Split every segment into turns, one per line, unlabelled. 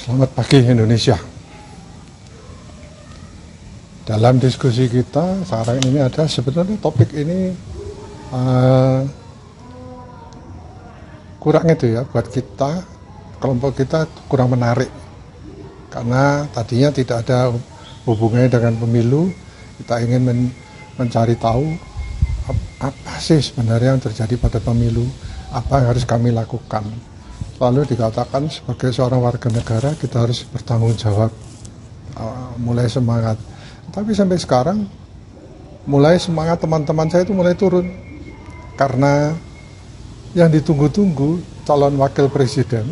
Selamat pagi Indonesia. Dalam diskusi kita sekarang ini ada sebenarnya topik ini kurang itu ya buat kita, kelompok kita kurang menarik karena tadinya tidak ada hubungannya dengan pemilu. Kita ingin mencari tahu apa sih sebenarnya yang terjadi pada pemilu, apa yang harus kami lakukan. Lalu dikatakan sebagai seorang warga negara kita harus bertanggung jawab, mulai semangat. Tapi sampai sekarang mulai semangat teman-teman saya itu mulai turun karena yang ditunggu-tunggu calon wakil presiden,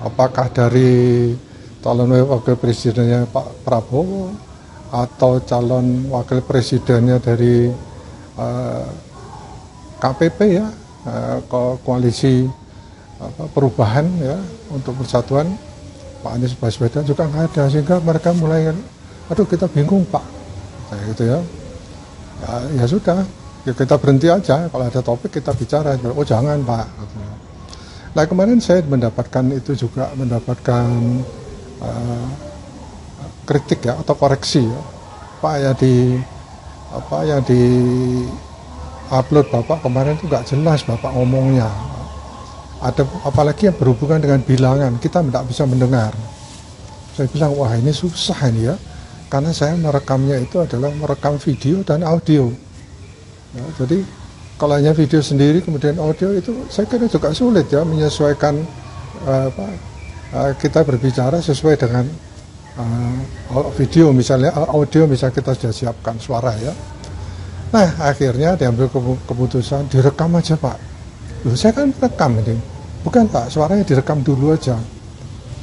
apakah dari calon wakil presidennya Pak Prabowo atau calon wakil presidennya dari KPP ya, koalisi perubahan ya untuk persatuan, Pak Anies Baswedan juga nggak ada, sehingga mereka mulai aduh kita bingung Pak, kayak gitu ya. Ya sudah ya kita berhenti aja, kalau ada topik kita bicara. Oh jangan Pak. Nah kemarin saya mendapatkan itu juga mendapatkan kritik ya atau koreksi ya, Pak ya yang di upload Bapak kemarin itu nggak jelas Bapak ngomongnya. Ada apalagi yang berhubungan dengan bilangan, kita tidak bisa mendengar. Saya bilang, wah ini susah ini ya, karena saya merekamnya itu adalah merekam video dan audio. Ya, jadi kalau hanya video sendiri kemudian audio itu saya kira juga sulit ya menyesuaikan kita berbicara sesuai dengan video misalnya, audio misalnya kita sudah siapkan suara ya. Nah akhirnya diambil keputusan direkam aja Pak. Loh saya kan rekam ini. Bukan Pak, suaranya direkam dulu aja.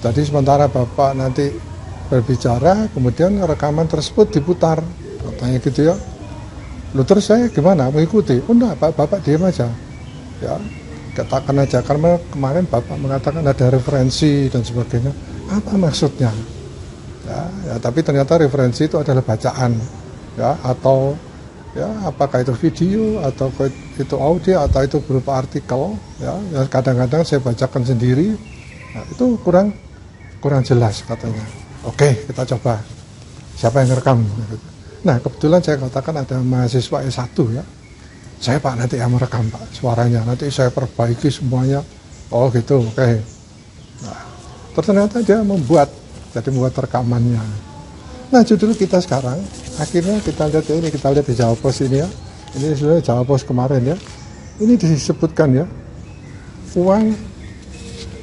Jadi sementara Bapak nanti berbicara, kemudian rekaman tersebut diputar. Katanya gitu ya. Lalu terus saya gimana? Mengikuti? Oh enggak, Bapak diam aja. Ya, katakan aja. Karena kemarin Bapak mengatakan ada referensi dan sebagainya. Apa maksudnya? Ya, tapi ternyata referensi itu adalah bacaan. Ya, atau ya apakah itu video atau itu audio atau itu berupa artikel ya kadang-kadang saya bacakan sendiri. Nah, itu kurang jelas katanya. Oke, kita coba siapa yang rekam. Nah kebetulan saya katakan ada mahasiswa S1 ya, saya Pak nanti yang merekam Pak suaranya, nanti saya perbaiki semuanya. Oh gitu, oke. Nah, ternyata dia membuat rekamannya. Nah judul kita sekarang, akhirnya kita lihat di Jawa Post ini ya. Ini sebenarnya Jawa Post kemarin ya. Ini disebutkan ya, uang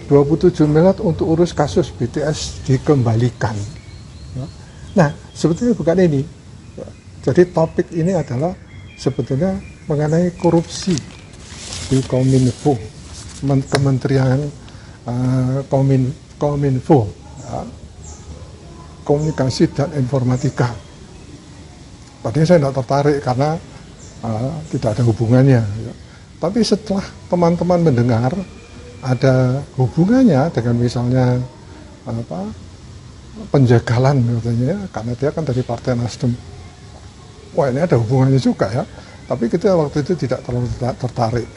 27 miliar untuk urus kasus BTS dikembalikan. Nah sebetulnya bukan ini. Jadi topik ini adalah sebetulnya mengenai korupsi di Kominfo, Kementerian Kominfo. Ya. Komunikasi dan informatika. Tadinya saya tidak tertarik karena tidak ada hubungannya. Ya. Tapi setelah teman-teman mendengar ada hubungannya dengan misalnya penjagalan katanya, karena dia kan dari Partai Nasdem. Wah ini ada hubungannya juga ya. Tapi kita waktu itu tidak terlalu tertarik.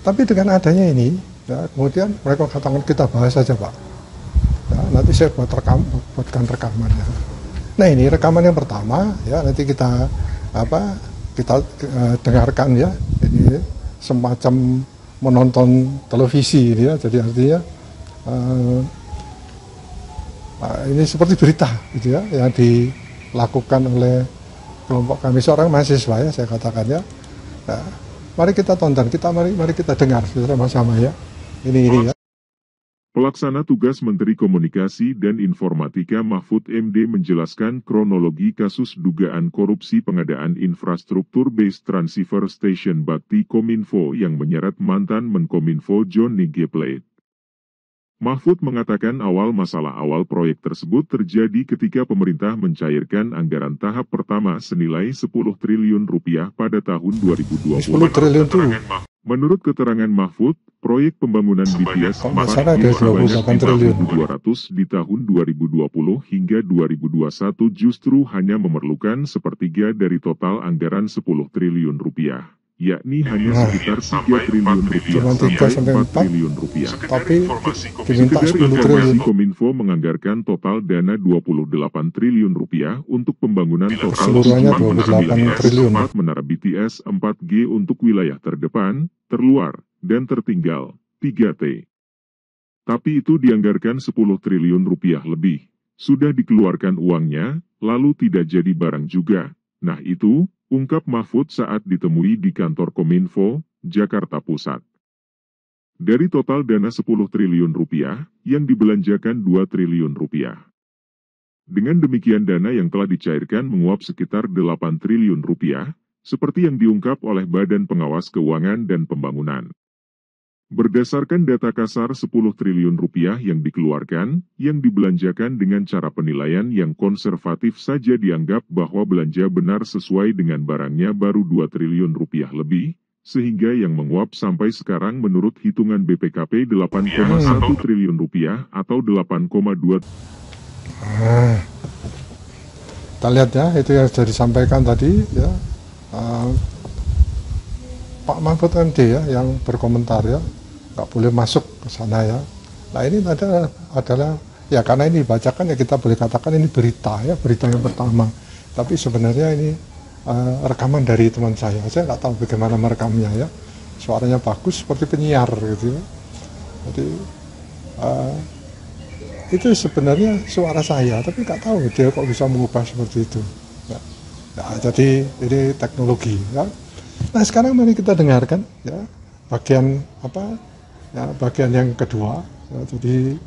Tapi dengan adanya ini, ya, kemudian mereka katakan kita bahas saja Pak. Ya, nanti saya buatkan rekamannya. Nah ini rekaman yang pertama ya, nanti kita dengarkan ya. Ini semacam menonton televisi ini ya. Jadi artinya ini seperti berita gitu ya yang dilakukan oleh kelompok kami, seorang mahasiswa ya saya katakan ya. Nah, mari kita tonton, mari kita dengar bersama-sama ya. Ini ya.
Pelaksana tugas Menteri Komunikasi dan Informatika Mahfud MD menjelaskan kronologi kasus dugaan korupsi pengadaan infrastruktur base transceiver station bakti Kominfo yang menyeret mantan Menkominfo Johnny G. Plate. Mahfud mengatakan masalah awal proyek tersebut terjadi ketika pemerintah mencairkan anggaran tahap pertama senilai 10 triliun rupiah pada tahun 2020.
10 triliun itu.
Menurut keterangan Mahfud, proyek pembangunan BTS
sebanyak
200 di tahun 2020 hingga 2021 justru hanya memerlukan sepertiga dari total anggaran 10 triliun rupiah. yakni hanya sekitar 3 triliun rupiah
Cuma 3
sampai
sampai
4
4,
triliun rupiah.
tapi diminta
Sekedar
10 triliun.
informasi, Kominfo menganggarkan total dana 28 triliun rupiah untuk pembangunan total
Keseluruhannya 28 triliun.
menara BTS 4G untuk wilayah terdepan, terluar, dan tertinggal, 3T. Tapi itu dianggarkan 10 triliun rupiah lebih. Sudah dikeluarkan uangnya, lalu tidak jadi barang juga. Nah itu, ungkap Mahfud saat ditemui di kantor Kominfo, Jakarta Pusat. Dari total dana 10 triliun rupiah, yang dibelanjakan 2 triliun rupiah. Dengan demikian dana yang telah dicairkan menguap sekitar 8 triliun rupiah, seperti yang diungkap oleh Badan Pengawas Keuangan dan Pembangunan. Berdasarkan data kasar 10 triliun rupiah yang dikeluarkan, yang dibelanjakan dengan cara penilaian yang konservatif saja dianggap bahwa belanja benar sesuai dengan barangnya baru 2 triliun rupiah lebih, sehingga yang menguap sampai sekarang menurut hitungan BPKP 8,1 triliun rupiah atau 8,2.
Kita lihat ya, itu yang sudah disampaikan tadi ya, Pak Mahfud MD ya, yang berkomentar ya, nggak boleh masuk ke sana ya. Nah ini adalah ya, karena ini dibacakan ya, kita boleh katakan ini berita ya, berita yang pertama. Tapi sebenarnya ini rekaman dari teman saya nggak tahu bagaimana merekamnya ya. Suaranya bagus seperti penyiar gitu ya. Jadi itu sebenarnya suara saya, tapi nggak tahu dia kok bisa mengubah seperti itu. Nah, jadi ini teknologi ya. Nah sekarang mari kita dengarkan ya bagian apa ya, bagian yang kedua ya, jadi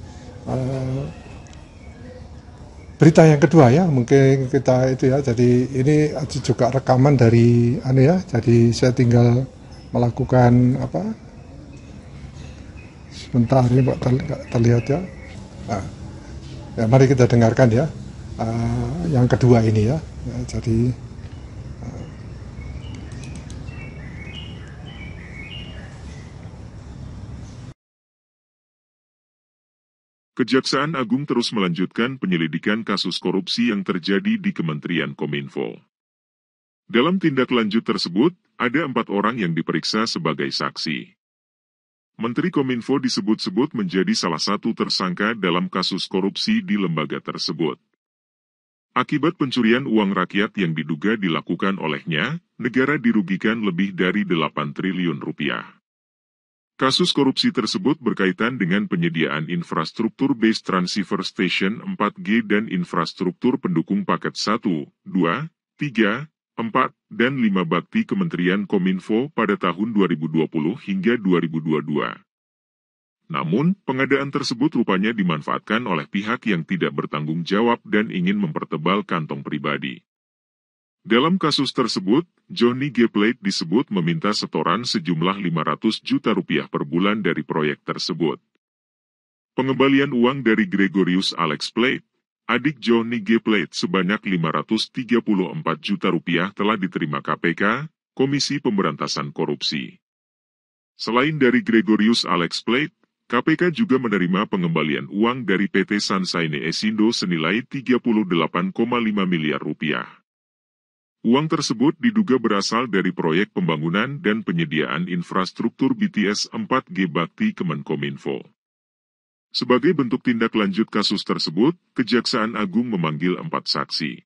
berita yang kedua ya, mungkin kita itu ya, jadi ini juga rekaman dari ya, jadi saya tinggal melakukan apa sebentar ini Pak, terlihat ya. Nah, ya mari kita dengarkan ya yang kedua ini ya, jadi
Kejaksaan Agung terus melanjutkan penyelidikan kasus korupsi yang terjadi di Kementerian Kominfo. Dalam tindak lanjut tersebut, ada 4 orang yang diperiksa sebagai saksi. Menteri Kominfo disebut-sebut menjadi salah satu tersangka dalam kasus korupsi di lembaga tersebut. Akibat pencurian uang rakyat yang diduga dilakukan olehnya, negara dirugikan lebih dari 8 triliun rupiah. Kasus korupsi tersebut berkaitan dengan penyediaan infrastruktur base transceiver station 4G dan infrastruktur pendukung paket 1, 2, 3, 4, dan 5 bakti Kementerian Kominfo pada tahun 2020 hingga 2022. Namun, pengadaan tersebut rupanya dimanfaatkan oleh pihak yang tidak bertanggung jawab dan ingin mempertebal kantong pribadi. Dalam kasus tersebut, Johnny G. Plate disebut meminta setoran sejumlah 500 juta rupiah per bulan dari proyek tersebut. Pengembalian uang dari Gregorius Alex Plate, adik Johnny G. Plate sebanyak 534 juta rupiah telah diterima KPK, Komisi Pemberantasan Korupsi. Selain dari Gregorius Alex Plate, KPK juga menerima pengembalian uang dari PT Sansaine Esindo senilai 38,5 miliar rupiah. Uang tersebut diduga berasal dari proyek pembangunan dan penyediaan infrastruktur BTS 4G Bakti Kemenkominfo. Sebagai bentuk tindak lanjut kasus tersebut, Kejaksaan Agung memanggil 4 saksi.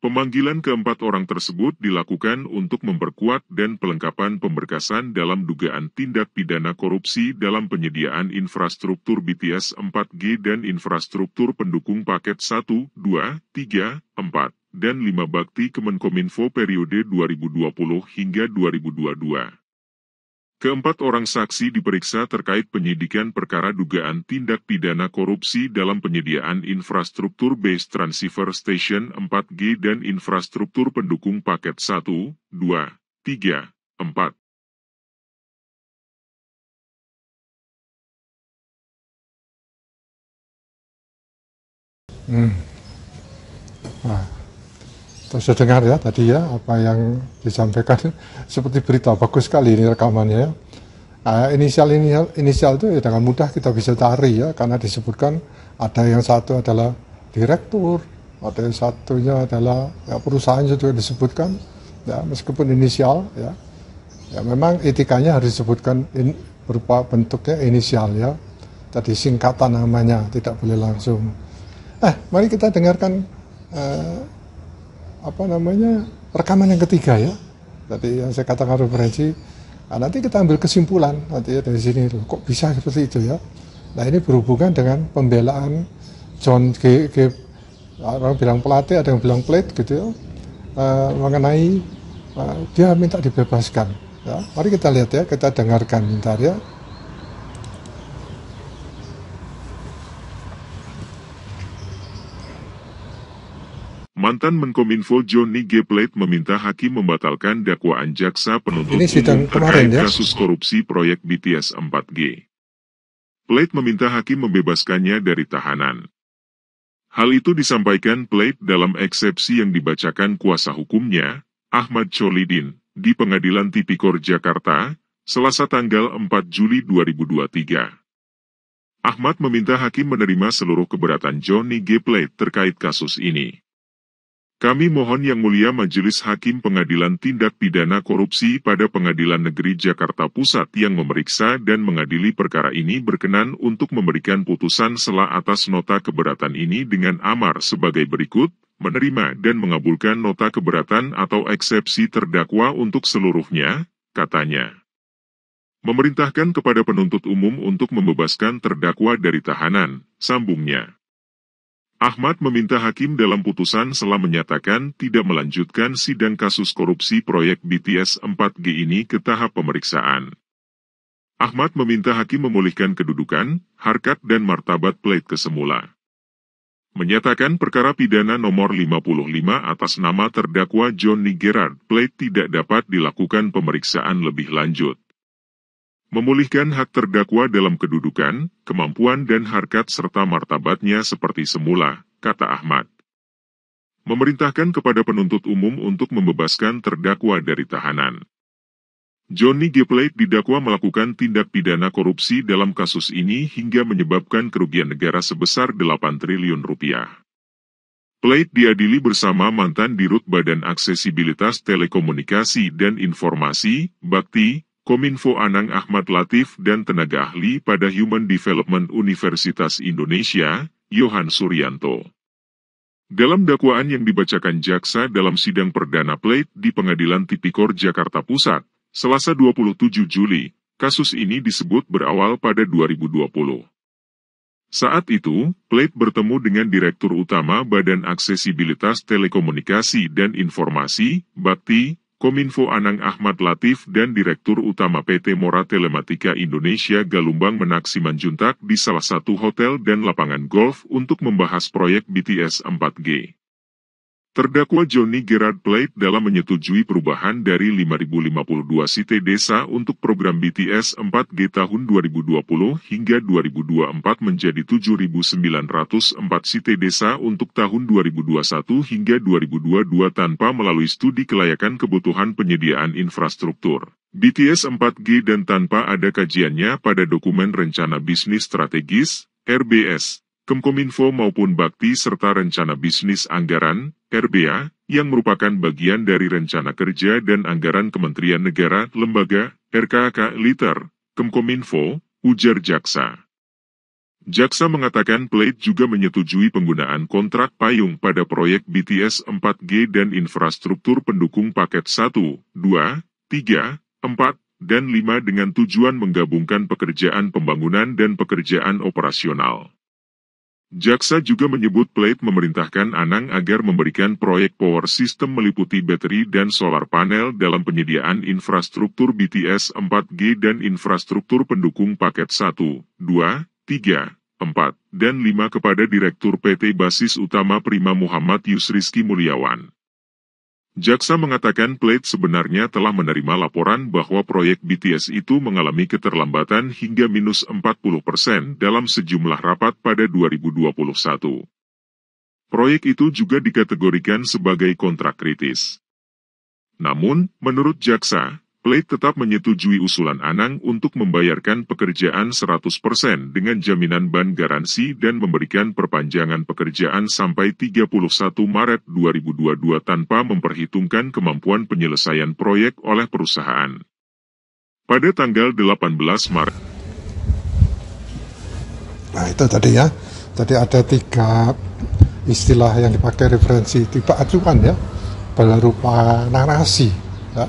Pemanggilan ke-4 orang tersebut dilakukan untuk memperkuat dan pelengkapan pemberkasan dalam dugaan tindak pidana korupsi dalam penyediaan infrastruktur BTS 4G dan infrastruktur pendukung paket 1, 2, 3, 4. dan 5 bakti Kemenkominfo periode 2020 hingga 2022. Ke-4 orang saksi diperiksa terkait penyidikan perkara dugaan tindak pidana korupsi dalam penyediaan infrastruktur base transceiver station 4G dan infrastruktur pendukung paket 1, 2, 3, 4.
Sudah dengar ya tadi ya apa yang disampaikan seperti berita, bagus sekali ini rekamannya ya. Inisial itu ya dengan mudah kita bisa cari ya, karena disebutkan ada yang satu adalah direktur, ada yang satunya adalah ya, perusahaan juga disebutkan ya, meskipun inisial ya. Ya memang etikanya harus disebutkan berupa bentuknya inisial ya. Tadi singkatan namanya, tidak boleh langsung. Mari kita dengarkan rekaman yang ketiga ya. Tadi yang saya katakan referensi. Nanti kita ambil kesimpulan nanti ya dari sini. Kok bisa seperti itu ya? Nah ini berhubungan dengan pembelaan John G. Orang bilang pelatih, ada yang bilang plate gitu ya, mengenai dia minta dibebaskan. Ya, mari kita lihat ya, kita dengarkan bentar ya.
Mantan Menkominfo Johnny G. Plate meminta hakim membatalkan dakwaan jaksa penuntut
Ini sidang
umum
kemarin
terkait
ya.
kasus korupsi proyek BTS 4G. Plate meminta hakim membebaskannya dari tahanan. Hal itu disampaikan Plate dalam eksepsi yang dibacakan kuasa hukumnya, Ahmad Cholidin, di Pengadilan Tipikor Jakarta, Selasa tanggal 4 Juli 2023. Ahmad meminta hakim menerima seluruh keberatan Johnny G. Plate terkait kasus ini. Kami mohon Yang Mulia Majelis Hakim Pengadilan Tindak Pidana Korupsi pada Pengadilan Negeri Jakarta Pusat yang memeriksa dan mengadili perkara ini berkenan untuk memberikan putusan sela atas nota keberatan ini dengan amar sebagai berikut, menerima dan mengabulkan nota keberatan atau eksepsi terdakwa untuk seluruhnya, katanya. Memerintahkan kepada penuntut umum untuk membebaskan terdakwa dari tahanan, sambungnya. Ahmad meminta hakim dalam putusan sela menyatakan tidak melanjutkan sidang kasus korupsi proyek BTS 4G ini ke tahap pemeriksaan. Ahmad meminta hakim memulihkan kedudukan, harkat dan martabat Plate ke semula. Menyatakan perkara pidana nomor 55 atas nama terdakwa Johnny Gerard Plate tidak dapat dilakukan pemeriksaan lebih lanjut. Memulihkan hak terdakwa dalam kedudukan, kemampuan dan harkat serta martabatnya seperti semula, kata Ahmad. Memerintahkan kepada penuntut umum untuk membebaskan terdakwa dari tahanan. Johnny G. Plate didakwa melakukan tindak pidana korupsi dalam kasus ini hingga menyebabkan kerugian negara sebesar 8 triliun rupiah. Plate diadili bersama mantan Dirut Badan Aksesibilitas Telekomunikasi dan Informasi, Bakti, Kominfo Anang Ahmad Latif dan tenaga ahli pada Human Development Universitas Indonesia, Yohan Suryanto. Dalam dakwaan yang dibacakan jaksa dalam sidang perdana Plate di Pengadilan Tipikor Jakarta Pusat, Selasa 27 Juli, kasus ini disebut berawal pada 2020. Saat itu, Plate bertemu dengan Direktur Utama Badan Aksesibilitas Telekomunikasi dan Informasi, Bakti, Kominfo Anang Ahmad Latif dan Direktur Utama PT Mora Telematika Indonesia Galumbang Menak Simanjuntak di salah satu hotel dan lapangan golf untuk membahas proyek BTS 4G. Terdakwa Johnny Gerard Plate dalam menyetujui perubahan dari 5.052 site desa untuk program BTS 4G tahun 2020 hingga 2024 menjadi 7.904 site desa untuk tahun 2021 hingga 2022 tanpa melalui studi kelayakan kebutuhan penyediaan infrastruktur BTS 4G dan tanpa ada kajiannya pada dokumen Rencana Bisnis Strategis, RBS, Kemkominfo maupun Bakti serta Rencana Bisnis Anggaran, RBA, yang merupakan bagian dari Rencana Kerja dan Anggaran Kementerian Negara, Lembaga, RKK, Liter, Kemkominfo, ujar jaksa. Jaksa mengatakan Plate juga menyetujui penggunaan kontrak payung pada proyek BTS 4G dan infrastruktur pendukung paket 1, 2, 3, 4, dan 5 dengan tujuan menggabungkan pekerjaan pembangunan dan pekerjaan operasional. Jaksa juga menyebut Plate memerintahkan Anang agar memberikan proyek power system meliputi baterai dan solar panel dalam penyediaan infrastruktur BTS 4G dan infrastruktur pendukung paket 1, 2, 3, 4, dan 5 kepada Direktur PT Basis Utama Prima Muhammad Yusrizky Mulyawan. Jaksa mengatakan Plate sebenarnya telah menerima laporan bahwa proyek BTS itu mengalami keterlambatan hingga minus 40% dalam sejumlah rapat pada 2021. Proyek itu juga dikategorikan sebagai kontrak kritis. Namun, menurut jaksa, Plate tetap menyetujui usulan Anang untuk membayarkan pekerjaan 100% dengan jaminan ban garansi dan memberikan perpanjangan pekerjaan sampai 31 Maret 2022 tanpa memperhitungkan kemampuan penyelesaian proyek oleh perusahaan. pada tanggal 18 Maret.
Nah itu tadi ya, tadi ada 3 istilah yang dipakai referensi, tipe acuan ya, berupa narasi, ya,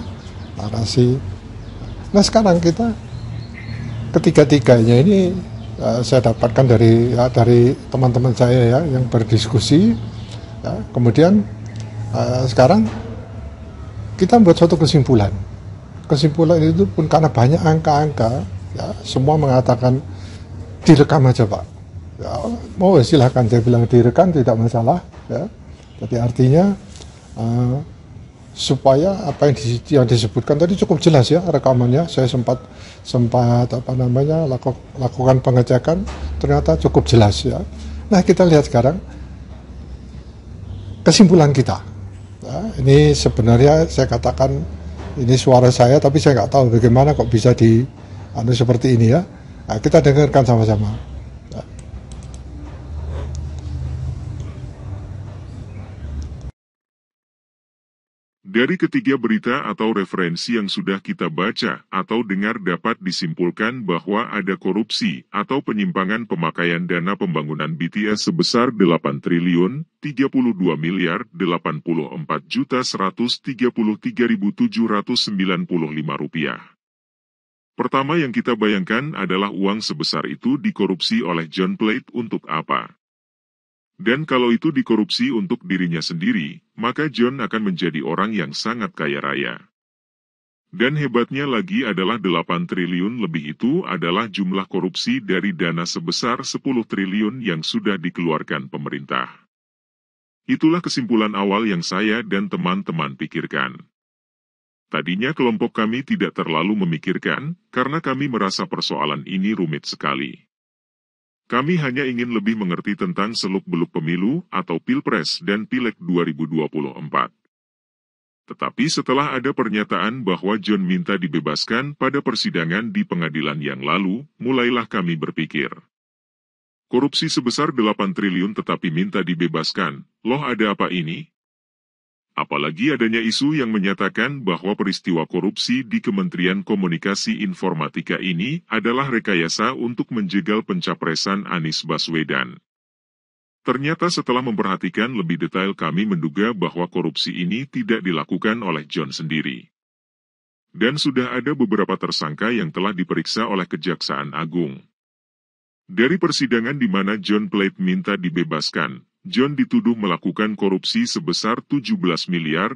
narasi. Nah sekarang kita ketiga-tiganya ini saya dapatkan dari teman-teman saya ya yang berdiskusi, ya, kemudian sekarang kita membuat suatu kesimpulan. Kesimpulan itu pun karena banyak angka-angka, ya, semua mengatakan direkam aja Pak. Ya, mau silahkan, saya bilang direkam tidak masalah. Ya. Jadi artinya supaya apa yang disebutkan tadi cukup jelas ya rekamannya. Saya sempat lakukan pengecekan, ternyata cukup jelas ya. Nah kita lihat sekarang kesimpulan kita. Ya, ini sebenarnya saya katakan ini suara saya, tapi saya nggak tahu bagaimana kok bisa seperti ini ya. Nah, kita dengarkan sama-sama. Ya.
Dari ketiga berita atau referensi yang sudah kita baca atau dengar dapat disimpulkan bahwa ada korupsi atau penyimpangan pemakaian dana pembangunan BTS sebesar 8.032.084.133.795 rupiah. Pertama yang kita bayangkan adalah uang sebesar itu dikorupsi oleh John Plate untuk apa? Dan kalau itu dikorupsi untuk dirinya sendiri, maka John akan menjadi orang yang sangat kaya raya. Dan hebatnya lagi adalah 8 triliun lebih itu adalah jumlah korupsi dari dana sebesar 10 triliun yang sudah dikeluarkan pemerintah. Itulah kesimpulan awal yang saya dan teman-teman pikirkan. Tadinya kelompok kami tidak terlalu memikirkan, karena kami merasa persoalan ini rumit sekali. Kami hanya ingin lebih mengerti tentang seluk-beluk pemilu atau Pilpres dan Pileg 2024. Tetapi setelah ada pernyataan bahwa John minta dibebaskan pada persidangan di pengadilan yang lalu, mulailah kami berpikir. Korupsi sebesar 8 triliun tetapi minta dibebaskan, loh ada apa ini? Apalagi adanya isu yang menyatakan bahwa peristiwa korupsi di Kementerian Komunikasi Informatika ini adalah rekayasa untuk menjegal pencapresan Anies Baswedan. Ternyata setelah memperhatikan lebih detail kami menduga bahwa korupsi ini tidak dilakukan oleh John sendiri. Dan sudah ada beberapa tersangka yang telah diperiksa oleh Kejaksaan Agung. Dari persidangan di mana John Plate minta dibebaskan, John dituduh melakukan korupsi sebesar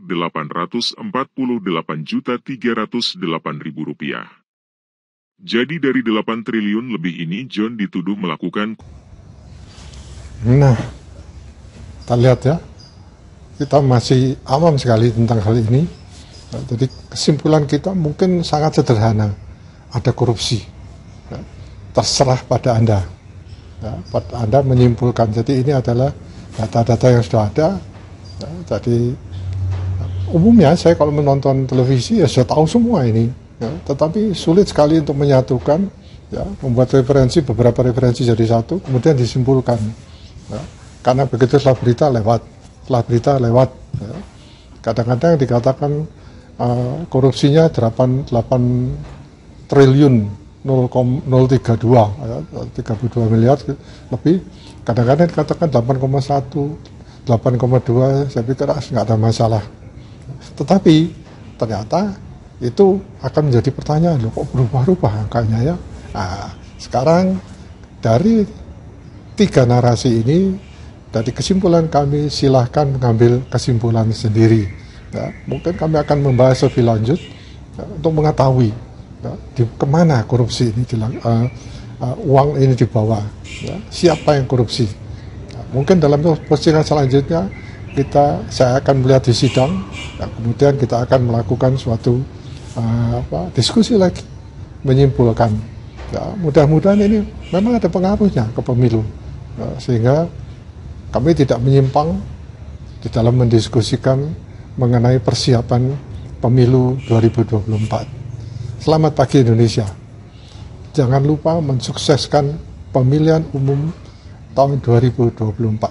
17.848.308.000 rupiah. Jadi dari 8 triliun lebih ini John dituduh melakukan.
Nah, kita lihat ya, kita masih awam sekali tentang hal ini. Nah, jadi kesimpulan kita mungkin sangat sederhana, ada korupsi. Nah, terserah pada Anda. Nah, Anda menyimpulkan. Jadi ini adalah data-data yang sudah ada. Ya, jadi umumnya saya kalau menonton televisi ya sudah tahu semua ini, ya, tetapi sulit sekali untuk menyatukan, ya, membuat beberapa referensi jadi satu, kemudian disimpulkan. Ya, karena begitu setelah berita lewat. Ya. Kadang-kadang dikatakan korupsinya 8 triliun 0,032, ya, 32 miliar lebih. Kadang-kadang dikatakan 8,1, 8,2, saya pikir nggak ada masalah. Tetapi ternyata itu akan menjadi pertanyaan, loh, kok berubah-ubah angkanya ya? Nah, sekarang dari 3 narasi ini, dari kesimpulan kami silahkan mengambil kesimpulan sendiri. Ya, mungkin kami akan membahas lebih lanjut ya, untuk mengetahui ya, kemana korupsi ini uang ini dibawa, ya, siapa yang korupsi. Nah, mungkin dalam postingan selanjutnya saya akan melihat di sidang, ya, kemudian kita akan melakukan suatu diskusi lagi, menyimpulkan. Ya, mudah-mudahan ini memang ada pengaruhnya ke pemilu, ya, sehingga kami tidak menyimpang di dalam mendiskusikan mengenai persiapan pemilu 2024. Selamat pagi Indonesia. Jangan lupa mensukseskan pemilihan umum tahun 2024.